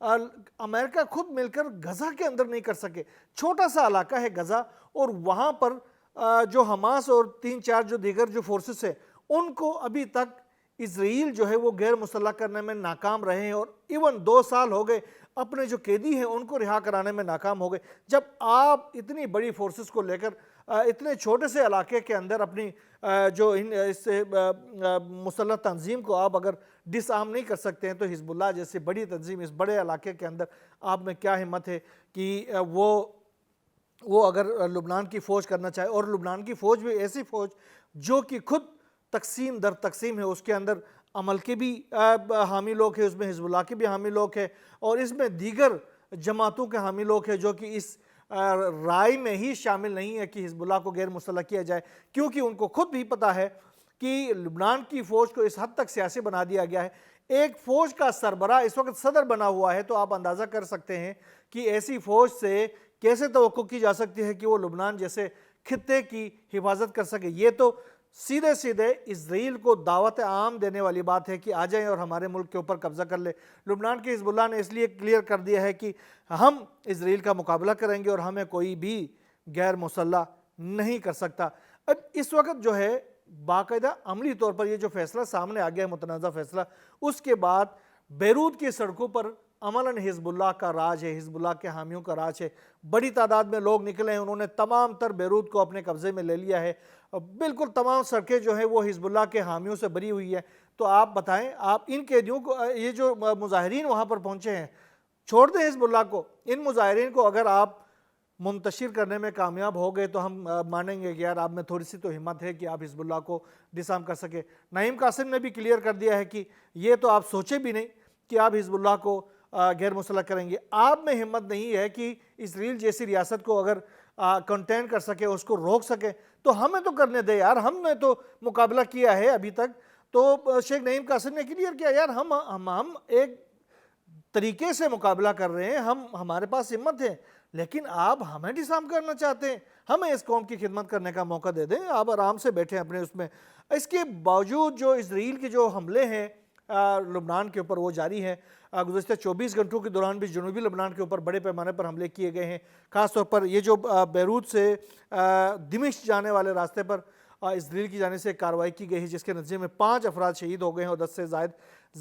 امریکہ خود مل کر غزہ کے اندر نہیں کر سکے. چھوٹا سا علاقہ ہے غزہ, اور وہاں پر جو حماس اور 3-4 جو دیگر جو فورسز ہیں ان کو ابھی تک اسرائیل جو ہے وہ غیر مسلح کرنے میں ناکام رہے ہیں, اور ایون 2 سال ہو گئے اپنے جو قیدی ہیں ان کو رہا کرانے میں ناکام ہو گئے. جب آپ اتنی بڑی فورسز کو لے کر اتنے چھوٹے سے علاقے کے اندر اپنی جو اس مسلح تنظیم کو آپ اگر ڈس آرم نہیں کر سکتے ہیں, تو حزب اللہ جیسی بڑی تنظیم اس بڑے علاقے کے اندر آپ میں کیا ہمت ہے کہ وہ اگر لبنان کی فوج کرنا چاہے. اور لبنان کی فوج بھی ایسی فوج جو کہ خود تقسیم در تقسیم ہے, اس کے اندر عمل کے بھی حامی لوگ ہیں, اس میں حزب اللہ کے بھی حامی لوگ ہیں, اور اس میں دیگر جماعتوں کے حامی لوگ ہیں جو کہ اس رائے میں ہی شامل نہیں ہے کہ حزب اللہ کو غیر مسلح کیا جائے, کیونکہ ان کو خود بھی پتہ ہے کہ لبنان کی فوج کو اس حد تک سیاسی بنا دیا گیا ہے. ایک فوج کا سربراہ اس وقت صدر بنا ہوا ہے, تو آپ اندازہ کر سکتے ہیں کہ ایسی فوج سے کیسے توقع کی جا سکتی ہے کہ وہ لبنان جیسے خطے کی حفاظت کر سکے. یہ تو سیدھے اسرائیل کو دعوت عام دینے والی بات ہے کہ آ جائیں اور ہمارے ملک کے اوپر قبضہ کر لے. لبنان کے حزب اللہ نے اس لیے کلیئر کر دیا ہے کہ ہم اسرائیل کا مقابلہ کریں گے اور ہمیں کوئی بھی غیر مسلح نہیں کر سکتا. اب اس وقت جو ہے باقاعدہ عملی طور پر یہ جو فیصلہ سامنے آ گیا ہے, متنازع فیصلہ, اس کے بعد بیروت کی سڑکوں پر عملاً حزب اللہ کا راج ہے, حزب اللہ کے حامیوں کا راج ہے. بڑی تعداد میں لوگ نکلے ہیں, انہوں نے تمام تر بیروت کو اپنے قبضے میں لے لیا ہے. بالکل تمام سڑکیں جو ہیں وہ حزب اللہ کے حامیوں سے بھری ہوئی ہے. تو آپ بتائیں, آپ ان قیدیوں کو, یہ جو مظاہرین وہاں پر پہنچے ہیں, چھوڑ دیں حزب اللہ کو, ان مظاہرین کو اگر آپ منتشر کرنے میں کامیاب ہو گئے تو ہم مانیں گے کہ یار آپ میں تھوڑی سی تو ہمت ہے کہ آپ حزب اللہ کو ڈس آرم کر سکے. نعیم قاسم نے بھی کلیئر کر دیا ہے کہ یہ تو آپ سوچے بھی نہیں کہ آپ حزب اللہ کو غیر مسلح کریں گے. آپ میں ہمت نہیں ہے کہ اسرائیل جیسی ریاست کو اگر کنٹین کر سکے, اس کو روک سکے, تو ہمیں تو کرنے دے یار, ہم نے تو مقابلہ کیا ہے ابھی تک. تو شیخ نعیم قاسم نے کلیئر کیا یار ہم ایک طریقے سے مقابلہ کر رہے ہیں, ہمارے پاس ہمت ہے, لیکن آپ ہمیں ڈس آرم کرنا چاہتے ہیں, ہمیں اس قوم کی خدمت کرنے کا موقع دے دیں, آپ آرام سے بیٹھیں اپنے اس میں. اس کے باوجود جو اسرائیل کے جو حملے ہیں لبنان کے اوپر وہ جاری ہیں. گزشتہ 24 گھنٹوں کے دوران بھی جنوبی لبنان کے اوپر بڑے پیمانے پر حملے کیے گئے ہیں. خاص طور پر یہ جو بیروت سے دمشق جانے والے راستے پر اسرائیل کی جانب سے کارروائی کی گئی ہے, جس کے نتیجے میں 5 افراد شہید ہو گئے ہیں اور 10 سے زائد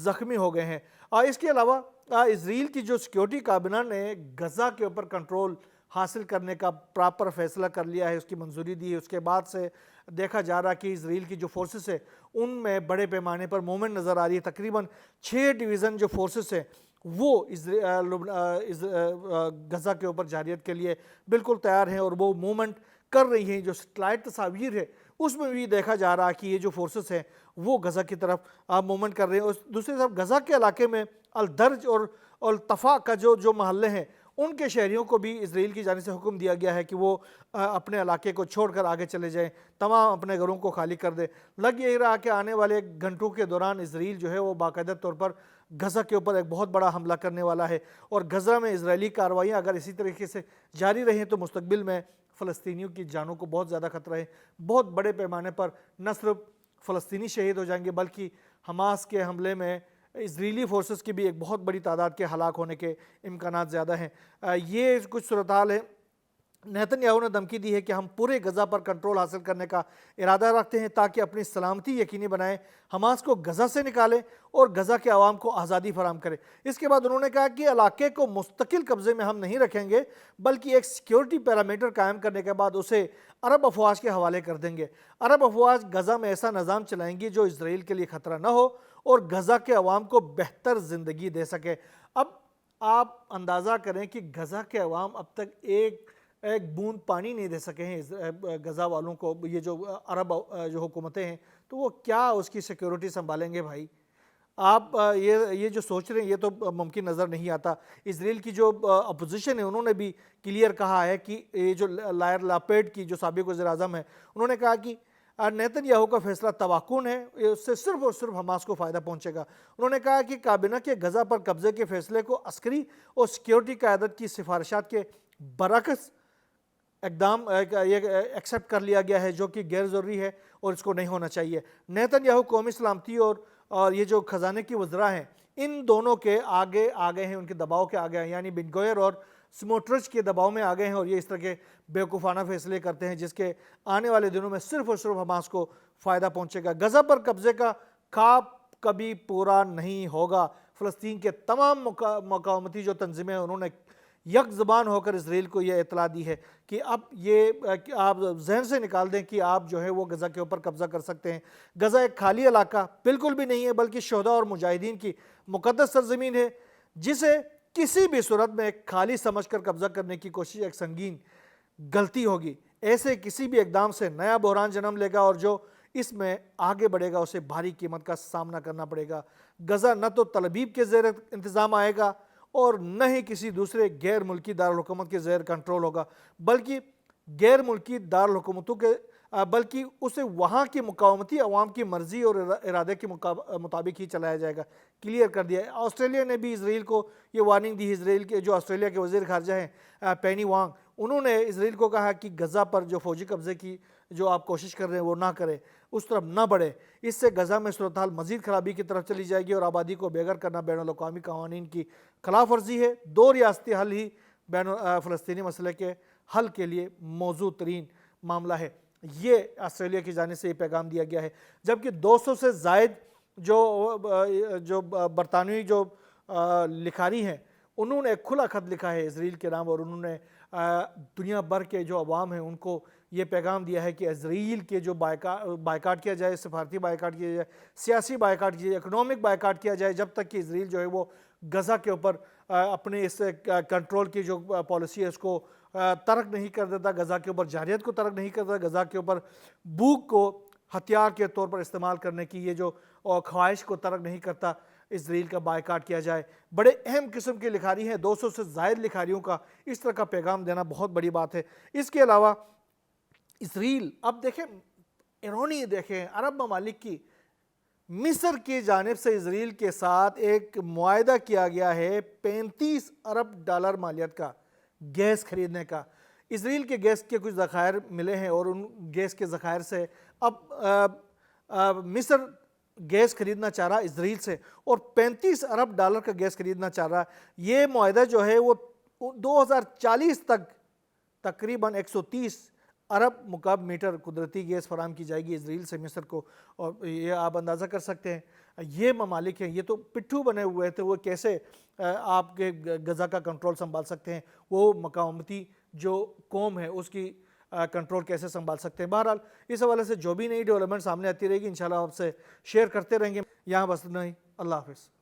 زخمی ہو گئے ہیں. اس کے علاوہ اسرائیل کی جو سیکیورٹی کابینہ نے غزہ کے اوپر کنٹرول حاصل کرنے کا پراپر فیصلہ کر لیا ہے, اس کی منظوری دی ہے. اس کے بعد سے دیکھا جا رہا کہ اسرائیل کی جو فورسز ہیں ان میں بڑے پیمانے پر موومنٹ نظر آ رہی ہے. تقریباً 6 ڈویژن جو فورسز ہیں وہ غزہ کے اوپر جارحیت کے لیے بالکل تیار ہیں اور وہ موومنٹ کر رہی ہیں. جو سیٹلائٹ تصاویر ہے اس میں بھی دیکھا جا رہا کہ یہ جو فورسز ہیں وہ غزہ کی طرف موومنٹ کر رہے ہیں. اور دوسری طرف غزہ کے علاقے میں الدرج اور الطفا کا جو محلے ہیں ان کے شہریوں کو بھی اسرائیل کی جانب سے حکم دیا گیا ہے کہ وہ اپنے علاقے کو چھوڑ کر آگے چلے جائیں, تمام اپنے گھروں کو خالی کر دیں. لگ یہی رہا کہ آنے والے گھنٹوں کے دوران اسرائیل جو ہے وہ باقاعدہ طور پر غزہ کے اوپر ایک بہت بڑا حملہ کرنے والا ہے. اور غزہ میں اسرائیلی کارروائیاں اگر اسی طریقے سے جاری رہیں تو مستقبل میں فلسطینیوں کی جانوں کو بہت زیادہ خطرہ ہے. بہت بڑے پیمانے پر نہ صرف فلسطینی شہید ہو جائیں گے بلکہ حماس کے حملے میں اسرائیلی فورسز کی بھی ایک بہت بڑی تعداد کے ہلاک ہونے کے امکانات زیادہ ہیں. یہ کچھ صورتحال ہے. نیتن یاہو نے دھمکی دی ہے کہ ہم پورے غزہ پر کنٹرول حاصل کرنے کا ارادہ رکھتے ہیں تاکہ اپنی سلامتی یقینی بنائیں, حماس کو غزہ سے نکالیں اور غزہ کے عوام کو آزادی فراہم کریں. اس کے بعد انہوں نے کہا کہ علاقے کو مستقل قبضے میں ہم نہیں رکھیں گے بلکہ ایک سیکیورٹی پیرامیٹر قائم کرنے کے بعد اسے عرب افواج کے حوالے کر دیں گے. عرب افواج غزہ میں ایسا نظام چلائیں گی جو اسرائیل کے لیے خطرہ نہ ہو اور غزہ کے عوام کو بہتر زندگی دے سکے. اب آپ اندازہ کریں کہ غزہ کے عوام اب تک ایک بوند پانی نہیں دے سکے ہیں غزہ والوں کو. یہ جو عرب جو حکومتیں ہیں تو وہ کیا اس کی سیکیورٹی سنبھالیں گے بھائی. آپ یہ جو سوچ رہے ہیں یہ تو ممکن نظر نہیں آتا. اسرائیل کی جو اپوزیشن ہے انہوں نے بھی کلیئر کہا ہے کہ یہ جو لائر لاپیڈ کی جو سابق وزیر اعظم ہے انہوں نے کہا کہ نیتن یاہو کا فیصلہ توقن ہے, اس سے صرف اور صرف حماس کو فائدہ پہنچے گا. انہوں نے کہا کہ کابینہ کے غزہ پر قبضے کے فیصلے کو عسکری اور سیکیورٹی قیادت کی سفارشات کے برعکس اقدام ایکسیپٹ کر لیا گیا ہے جو کہ غیر ضروری ہے اور اس کو نہیں ہونا چاہیے. نیتن یاہو قومی سلامتی اور یہ جو خزانے کی وزراء ہیں ان دونوں کے آگے آگے ہیں، ان کے دباؤ کے آگے ہیں، یعنی بن گوئر اور سموٹرچ کے دباؤ میں آگے ہیں، اور یہ اس طرح کے بیوقوفانہ فیصلے کرتے ہیں جس کے آنے والے دنوں میں صرف اور صرف حماس کو فائدہ پہنچے گا۔ غزہ پر قبضے کا خواب کبھی پورا نہیں ہوگا۔ فلسطین کے تمام مقاومتی جو تنظیمیں ہیں انہوں نے یک زبان ہو کر اسرائیل کو یہ اطلاع دی ہے کہ اب یہ آپ ذہن سے نکال دیں کہ آپ جو ہے وہ غزہ کے اوپر قبضہ کر سکتے ہیں۔ غزہ ایک خالی علاقہ بالکل بھی نہیں ہے، بلکہ شہداء اور مجاہدین کی مقدس سرزمین ہے، جسے کسی بھی صورت میں ایک خالی سمجھ کر قبضہ کرنے کی کوشش ایک سنگین غلطی ہوگی۔ ایسے کسی بھی اقدام سے نیا بحران جنم لے گا، اور جو اس میں آگے بڑھے گا اسے بھاری قیمت کا سامنا کرنا پڑے گا۔ غزہ نہ تو تل ابیب کے زیر انتظام آئے گا اور نہ ہی کسی دوسرے غیر ملکی دارالحکومت کے زیر کنٹرول ہوگا، بلکہ غیر ملکی دارالحکومتوں کے بلکہ اسے وہاں کی مقاومتی عوام کی مرضی اور ارادے کے مطابق ہی چلایا جائے گا۔ کلیئر کر دیا ہے۔ آسٹریلیا نے بھی اسرائیل کو یہ وارننگ دی۔ اسرائیل کے جو آسٹریلیا کے وزیر خارجہ ہیں پینی وانگ، انہوں نے اسرائیل کو کہا کہ غزہ پر جو فوجی قبضے کی جو آپ کوشش کر رہے ہیں وہ نہ کریں، اس طرف نہ بڑھے۔ اس سے غزہ میں صورتحال مزید خرابی کی طرف چلی جائے گی اور آبادی کو بے گھر کرنا بین الاقوامی قوانین کی خلاف ورزی ہے۔ دو ریاستی حل ہی فلسطینی مسئلے کے حل کے لیے موزوں ترین معاملہ ہے۔ یہ آسٹریلیا کی جانب سے یہ پیغام دیا گیا ہے، جبکہ 200 سے زائد جو برطانوی جو لکھاری ہیں انہوں نے ایک کھلا خط لکھا ہے اسرائیل کے نام، اور انہوں نے دنیا بھر کے جو عوام ہیں ان کو یہ پیغام دیا ہے کہ اسرائیل کے جو بائیکاٹ کیا جائے، سفارتی بائیکاٹ کیا جائے، سیاسی بائیکاٹ کیا جائے، اکنامک بائیکاٹ کیا جائے، جب تک کہ اسرائیل جو ہے وہ غزہ کے اوپر اپنے اس کنٹرول کی جو پالیسی ہے اس کو ترک نہیں کر دیتا، غزہ کے اوپر جارحیت کو ترک نہیں کرتا، غزہ کے اوپر بھوک کو ہتھیار کے طور پر استعمال کرنے کی یہ جو خواہش کو ترک نہیں کرتا، اسرائیل کا بائیکاٹ کیا جائے۔ بڑے اہم قسم کے لکھاری ہیں، 200 سے زائد لکھاریوں کا اس طرح کا پیغام دینا بہت بڑی بات ہے۔ اس کے علاوہ اسرائیل اب دیکھیں، ایرانی دیکھیں، عرب ممالک کی مصر کی جانب سے اسرائیل کے ساتھ ایک معاہدہ کیا گیا ہے 35 ارب ڈالر مالیت کا گیس خریدنے کا۔ اسرائیل کے گیس کے کچھ ذخائر ملے ہیں اور ان گیس کے ذخائر سے اب مصر گیس خریدنا چاہ رہا اسرائیل سے، اور 35 ارب ڈالر کا گیس خریدنا چاہ رہا۔ یہ معاہدہ جو ہے وہ 2040 تک تقریباً 130 ارب مکعب میٹر قدرتی گیس فراہم کی جائے گی اسرائیل سے مصر کو، اور یہ آپ اندازہ کر سکتے ہیں یہ ممالک ہیں، یہ تو پٹھو بنے ہوئے تھے، وہ کیسے آپ کے غزہ کا کنٹرول سنبھال سکتے ہیں، وہ مقاومتی جو قوم ہے اس کی کنٹرول کیسے سنبھال سکتے ہیں۔ بہرحال اس حوالے سے جو بھی نئی ڈیولپمنٹ سامنے آتی رہے گی انشاءاللہ آپ سے شیئر کرتے رہیں گے۔ یہاں بس نہیں، اللہ حافظ۔